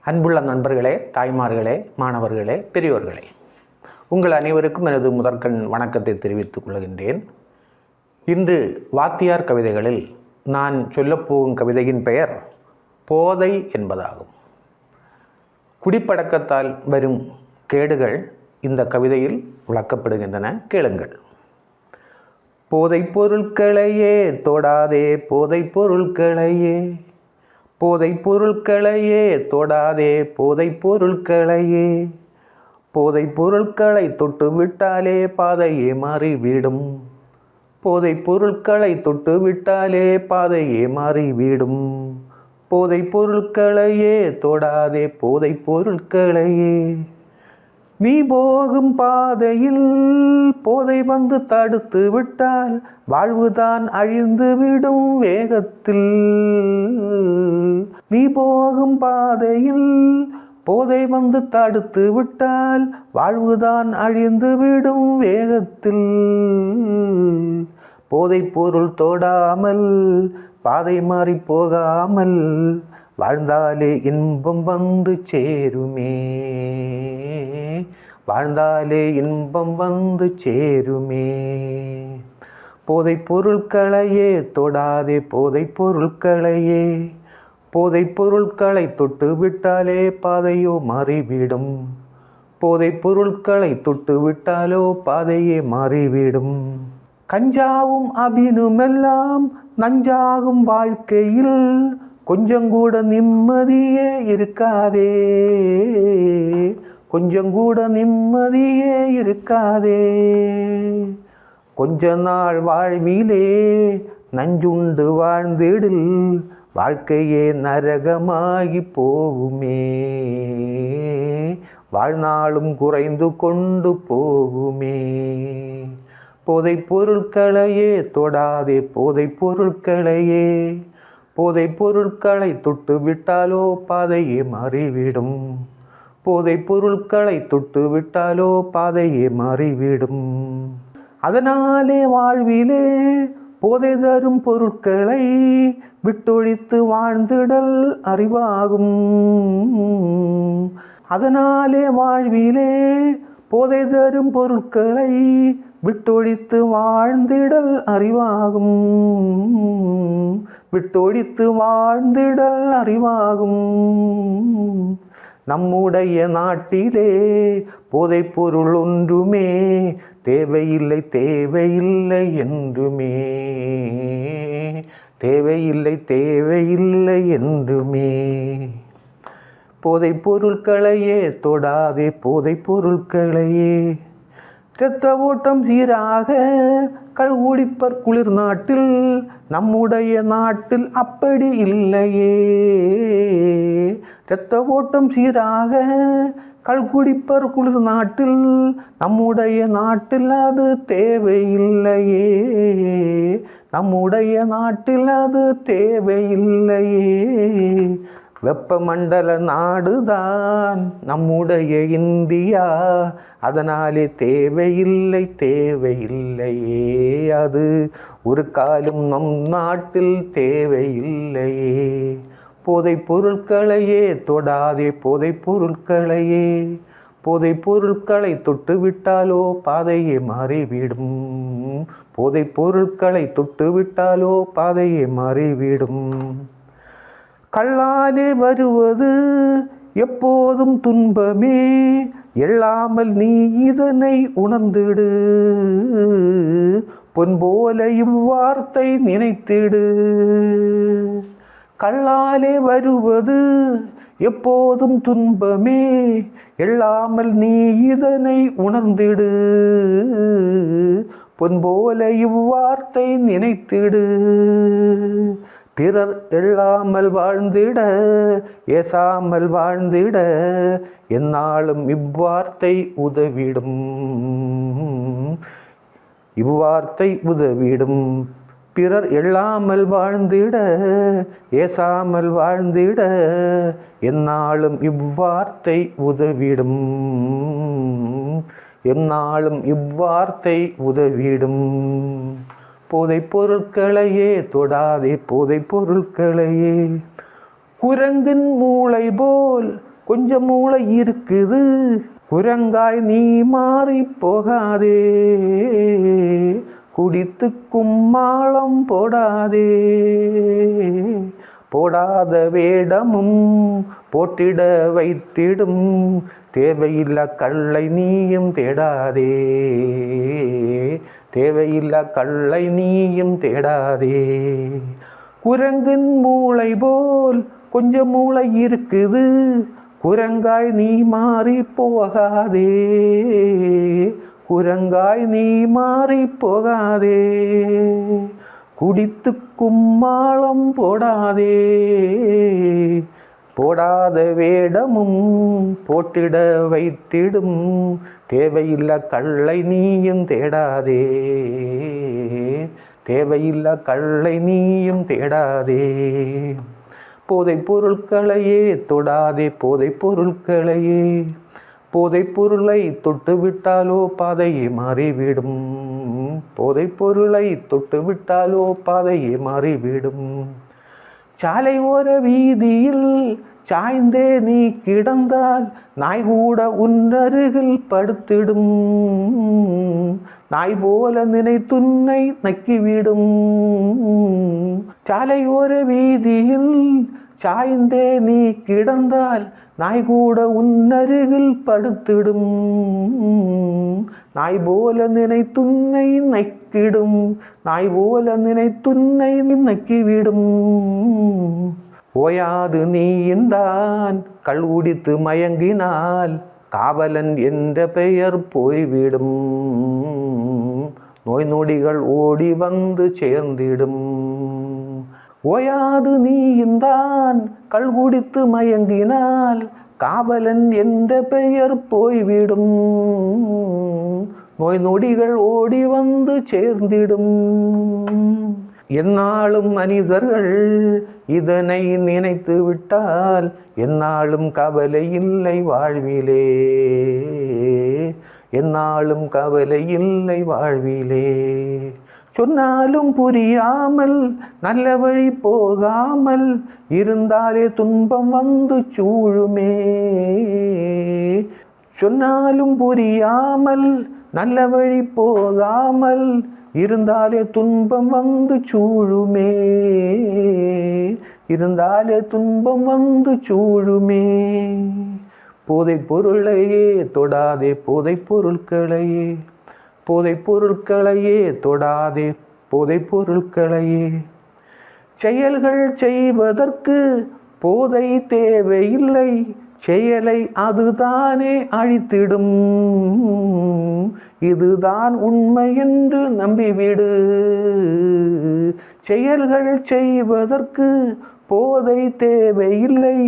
அன்புள்ள நண்பர்களே, தாய்மார்களே, மாணவர்களே, பெரியோர்களே, உங்கள் அனைவருக்கும் எனது முதற்கண் வணக்கத்தை தெரிவித்துக் கொள்கின்றேன். இன்று வாத்தியார் கவிதைகளில் நான் சொல்லப்போகும் கவிதையின் பெயர் போதை என்பதாகும். குடிப்பழக்கத்தால் வரும் கேடுகள் இந்த கவிதையில் விளக்கப்படுகின்றன. கேளுங்கள். போதைப் பொருட்களையே தொடாதே, போதைப் பொருட்களையே, போதைப் பொருட்களையே தொடாதே, போதைப் பொருட்களையே, போதைப் பொருட்களை தொட்டு விட்டாலே பாதையே மாறிவிடும், போதைப் பொருட்களை தொட்டு விட்டாலே பாதையே மாறிவிடும், போதைப் பொருட்களையே தொடாதே, போதைப் பொருட்களையே. நீ போகும் பாதையில் போதை வந்து தடுத்து விட்டால் வாழ்வுதான் அழிந்து விடும் வேகத்தில். நீ போகும் பாதையில் போதை வந்து தடுத்து விட்டால் வாழ்வுதான் அழிந்து விடும் வேகத்தில். போதைப் பொருள் தொடாமல் பாதை மாறி போகாமல் வாழ்ந்தாலே இன்பம் வந்து சேருமே, வாழ்ந்தாலே இன்பம் வந்து சேருமே. போதைப் பொருட்களையே தொடாதே, போதைப் பொருட்களையே, போதைப் பொருட்களை தொட்டு விட்டாலே பாதையோ மாறிவிடும், போதைப் பொருட்களை தொட்டு விட்டாலோ பாதையே மாறிவிடும். கஞ்சாவும் அபினுமெல்லாம் நஞ்சாகும் வாழ்க்கையில் கொஞ்சம் கூட நிம்மதியே இருக்காதே, கொஞ்சம் கூட நிம்மதியே இருக்காதே. கொஞ்ச நாள் வாழ்விலே நஞ்சுண்டு வாழ்ந்திடில் வாழ்க்கையே நரகமாகி போகுமே, வாழ்நாளும் குறைந்து கொண்டு போகுமே. போதைப் பொருட்களையே தொடாதே, போதைப் பொருட்களையே, போதைப் பொருட்களை தொட்டு விட்டாலோ பாதையே மாறிவிடும், போதைப் பொருட்களை தொட்டு விட்டாலோ பாதையே மாறிவிடும். அதனாலே வாழ்விலே போதை தரும் பொருட்களை விட்டொழித்து வாழ்ந்திடல் அறிவாகும். அதனாலே வாழ்விலே போதை தரும் பொருட்களை விட்டொழித்து வாழ்ந்திடல் அறிவாகும், விட்டொழித்து வாழ்ந்திடல் அறிவாகும். நம்முடைய நாட்டிலே போதைப் பொருள் ஒன்றுமே தேவையில்லை, தேவையில்லை என்றுமே, தேவையில்லை, தேவையில்லை என்றுமே. போதைப் பொருட்களையே தொடாதே, போதைப் பொருட்களையே. இரத்த ஓட்டம் சீராக கள்குடிப்பர் குளிர் நாட்டில் நம்முடைய நாட்டில் அப்படி இல்லையே. இரத்த ஓட்டம் சீராக கள்குடிப்பர் குளிர் நாட்டில் நம்முடைய நாட்டில் அது தேவையில்லையே, நம்முடைய நாட்டில் அது தேவையில்லையே. வெப்பமண்டல நாடுதான் நம்முடைய இந்தியா, அதனாலே தேவையில்லை, தேவையில்லையே. அது ஒரு காலம் நம் நாட்டில் தேவையில்லையே. போதைப் பொருட்களையே தொடாதே, போதைப் பொருட்களையே, போதைப் பொருட்களை தொட்டு விட்டாலோ பாதையே மாறிவிடும், போதைப் பொருட்களை தொட்டு விட்டாலோ பாதையே மாறிவிடும். கள்ளாலே வருவது எப்போதும் துன்பமே, எள்ளாமல் நீ இதனை உணர்ந்திடு, பொன் போல இவ்வார்த்தை நினைத்திடு. கள்ளாலே வருவது எப்போதும் துன்பமே, எள்ளாமல் நீ இதனை உணர்ந்திடு, பொன் போல இவ்வார்த்தை நினைத்திடு. பிறர் எள்ளாமல் வாழ்ந்திட, ஏசாமல் வாழ்ந்திட எந்நாளும் இவ்வார்த்தை உதவிடும், இவ்வார்த்தை உதவிடும். பிறர் எள்ளாமல் வாழ்ந்திட, ஏசாமல் வாழ்ந்திட எந்நாளும் இவ்வார்த்தை உதவிடும், எந்நாளும் இவ்வார்த்தை உதவிடும். போதைப் பொருட்களையே தொடாதே, போதைப் பொருட்களையே. குரங்கின் மூளை போல் கொஞ்சம் மூளை இருக்குது, குரங்காய் நீ மாறி போகாதே, குடித்து கும்மாளம் போடாதே, போடாத வேடமும் போட்டிட வைத்திடும், தேவையில்லா கல்லை நீயும் தேடாதே, தேவையில்லா கல்லை நீயும் தேடாதே. குரங்கின் மூளை போல் கொஞ்சம் மூளை இருக்குது, குரங்காய் நீ மாறி போகாதே, குரங்காய் நீ மாறி போகாதே, குடித்து கும்மாளம் போடாதே, போடாத வேடமும் போட்டிட வைத்திடும், தேவையில்லா கல்லை நீயும் தேடாதே, தேவையில்லா கல்லை நீயும் தேடாதே. போதைப் பொருட்களையே தொடாதே, போதைப் பொருட்களையே, போதைப் பொருளை தொட்டுவிட்டாலோ பாதையை மாறிவிடும், போதைப் பொருளை தொட்டுவிட்டாலோ பாதையை மாறிவிடும். சாலை ஓர வீதியில் சாய்ந்தே நீ கிடந்தால் நாய் கூட உன்னருகில் படுத்திடும், நாய் போல நினைத்துன்னை நக்கிவிடும். சாலை ஓர வீதியில் சாய்ந்தே நீ கிடந்தால் நாய் கூட உன்னருகில் படுத்திடும், நாய் போல நினைத்துன்னை நக்கிடும், நாய் போல நினைத்துன்னை நக்கிவிடும். ஓயாது நீ இந்தான் கள் குடித்து மயங்கினால் காவலன் என்ற பெயர் போய்விடும், நோய் நொடிகள் ஓடி வந்து சேர்ந்திடும். ஓயாது நீ இந்தான் கள் குடித்து மயங்கினால் காவலன் என்ற பெயர் போய்விடும், நோய் நொடிகள் ஓடி வந்து சேர்ந்திடும். எந்நாளும் மனிதர்கள் இதனை நினைத்து விட்டால் எந்நாளும் கவலை இல்லை வாழ்விலே, எந்நாளும் கவலை இல்லை வாழ்விலே. சொன்னாலும் புரியாமல் நல்ல வழி போகாமல் இருந்தாலே துன்பம் வந்து சூழுமே, சொன்னாலும் புரியாமல் நல்ல வழி போகாமல் இருந்தாலே துன்பம் வந்து சூழுமே, இருந்தாலே துன்பம் வந்து சூழுமே. போதைப் பொருளையே தொடாதே, போதைப் பொருட்களையே, போதைப் பொருட்களையே தொடாதே, போதைப் பொருட்களையே. செயல்கள் செய்வதற்கு போதை தேவையில்லை, செயலை அதுதானே அழித்திடும், இதுதான் உண்மை என்று நம்பிவிடு. செயல்கள் செய்வதற்கு போதை தேவையில்லை,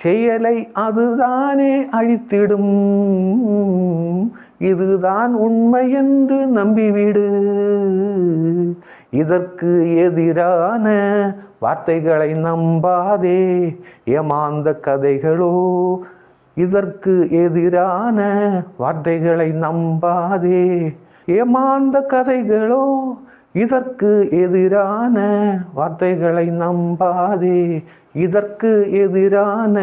செயலை அதுதானே அழித்திடும், இதுதான் உண்மை என்று நம்பிவிடு. இதற்கு எதிரான வார்த்தைகளை நம்பாதே, ஏமாந்த கதைகளோ, இதற்கு எதிரான வார்த்தைகளை நம்பாதே, ஏமாந்த கதைகளோ, இதற்கு எதிரான வார்த்தைகளை நம்பாதே, இதற்கு எதிரான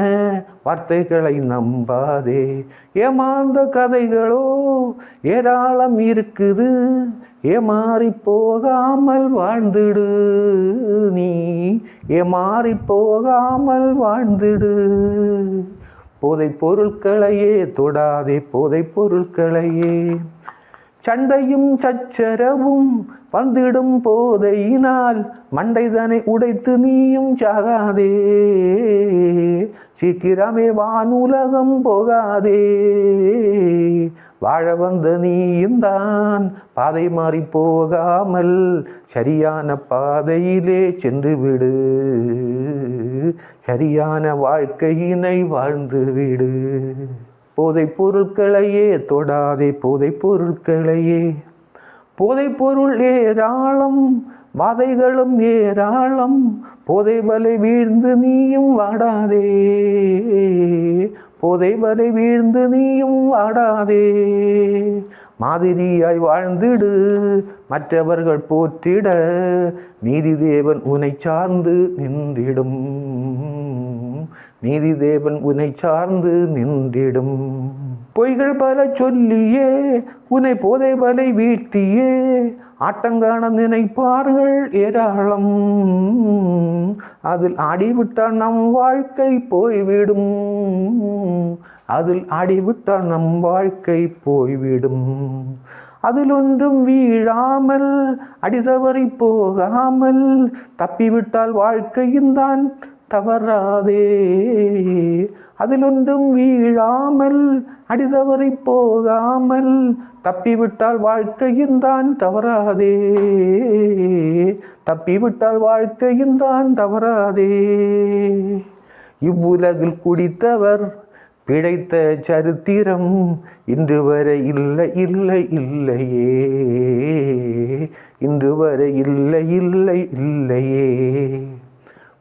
வார்த்தைகளை நம்பாதே. ஏமாந்த கதைகளோ ஏராளம் இருக்குது, ஏமாறி போகாமல் வாழ்ந்திடு நீ, ஏமாறி போகாமல் வாழ்ந்திடு. போதைப் பொருட்களையே தொடாதே, போதைப் பொருட்களையே. சண்டையும் சச்சரவும் வந்திடும் போதையினால் மண்டைதனை உடைத்து நீயும் சாகாதே, சீக்கிரமே வானுலகம் போகாதே. வாழ வந்த நீயும் தான் பாதை மாறி போகாமல் சரியான பாதையிலே சென்று விடு, சரியான வாழ்க்கையினை வாழ்ந்து விடு. போதைப் பொருட்களையே தொடாதே, போதைப் பொருட்களையே. போதைப் பொருள் ஏராளம், வாதைகளும் ஏராளம், போதை வலை வீழ்ந்து நீயும் வாடாதே, போதை வலை வீழ்ந்து நீயும் வாடாதே. மாதிரியாய் வாழ்ந்திடு, மற்றவர்கள் போற்றிட, நீதி தேவன் உன்னை சார்ந்து நின்றிடும், நீதி தேவன் உன்னை சார்ந்து நின்றிடும். பொய்கள் பல சொல்லியே உன்னை போதை வலை வீழ்த்தியே ஆட்டங்காண நினைப்பார்கள் ஏராளம். அதில் ஆடிவிட்டால் நம் வாழ்க்கை போய்விடும். அதில் ஆடிவிட்டால் நம் வாழ்க்கை போய்விடும். அதில் ஒன்றும் வீழாமல் அடிதவறி போகாமல் தப்பிவிட்டால் வாழ்க்கையின் தான் தவறாதே. அதில் ஒன்றும் வீழாமல் அடிதவறி போகாமல் தப்பிவிட்டால் வாழ்க்கையின் தான் தவறாதே. தப்பிவிட்டால் வாழ்க்கையின் தான் தவறாதே. இவ்வுலகில் குடித்தவர் பிழைத்த சரித்திரம் இன்று வரை இல்லை இல்லை இல்லையே. இன்று வரை இல்லை இல்லை இல்லையே.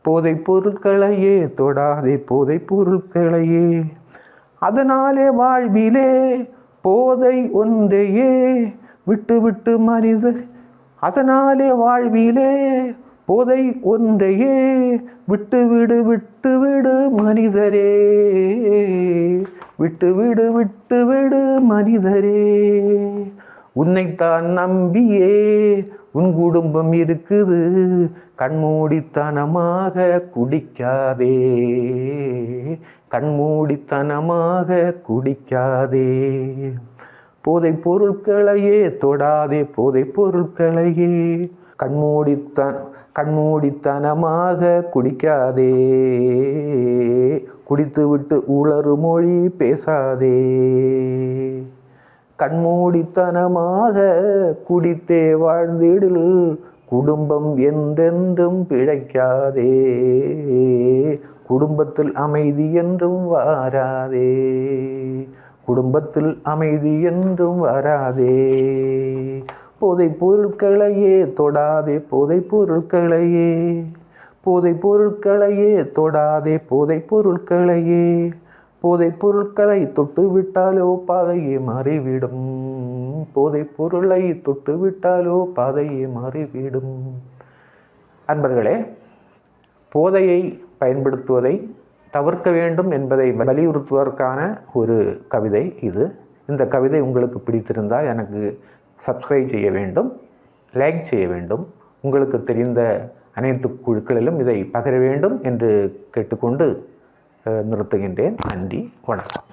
போதைப் பொருட்களையே தொடாதே போதைப் பொருட்களையே. அதனாலே வாழ்விலே போதை ஒன்றையே விட்டு விட்டு மனிதர். அதனாலே வாழ்விலே போதை ஒன்றையே விட்டுவிடு விட்டுவிடு மனிதரே. விட்டுவிடு விட்டுவிடு மனிதரே. உன்னைத்தான் நம்பியே உன் குடும்பம் இருக்குது. கண்மூடித்தனமாக குடிக்காதே. கண்மூடித்தனமாக குடிக்காதே. போதைப் பொருட்களையே தொடாதே போதைப் பொருட்களையே. கண்மூடித்தனமாக குடிக்காதே. குடித்துவிட்டு உளறு மொழி பேசாதே. கண்மூடித்தனமாக குடித்தே வாழ்ந்திடில் குடும்பம் என்றென்றும் பிழைக்காதே. குடும்பத்தில் அமைதி என்றும் வாராதே. குடும்பத்தில் அமைதி என்றும் வராதே. போதைப் பொருட்களையே தொடாதே போதைப் பொருட்களையே. போதைப் பொருட்களையே தொடாதே போதைப் பொருட்களையே. போதைப் பொருட்களை தொட்டு விட்டாலோ பாதையே மாறிவிடும். போதைப் பொருளை தொட்டு விட்டாலோ பாதையே மாறிவிடும். அன்பர்களே, போதையை பயன்படுத்துவதை தவிர்க்க வேண்டும் என்பதை வலியுறுத்துவதற்கான ஒரு கவிதை இது. இந்த கவிதை உங்களுக்கு பிடித்திருந்தால் எனக்கு சப்ஸ்கிரைப் செய்ய வேண்டும், லைக் செய்ய வேண்டும். உங்களுக்கு தெரிந்த அனைத்து குழுக்களிலும் இதை பகிர வேண்டும் என்று கேட்டுக்கொண்டு நிறுத்துகின்றேன். நன்றி, வணக்கம்.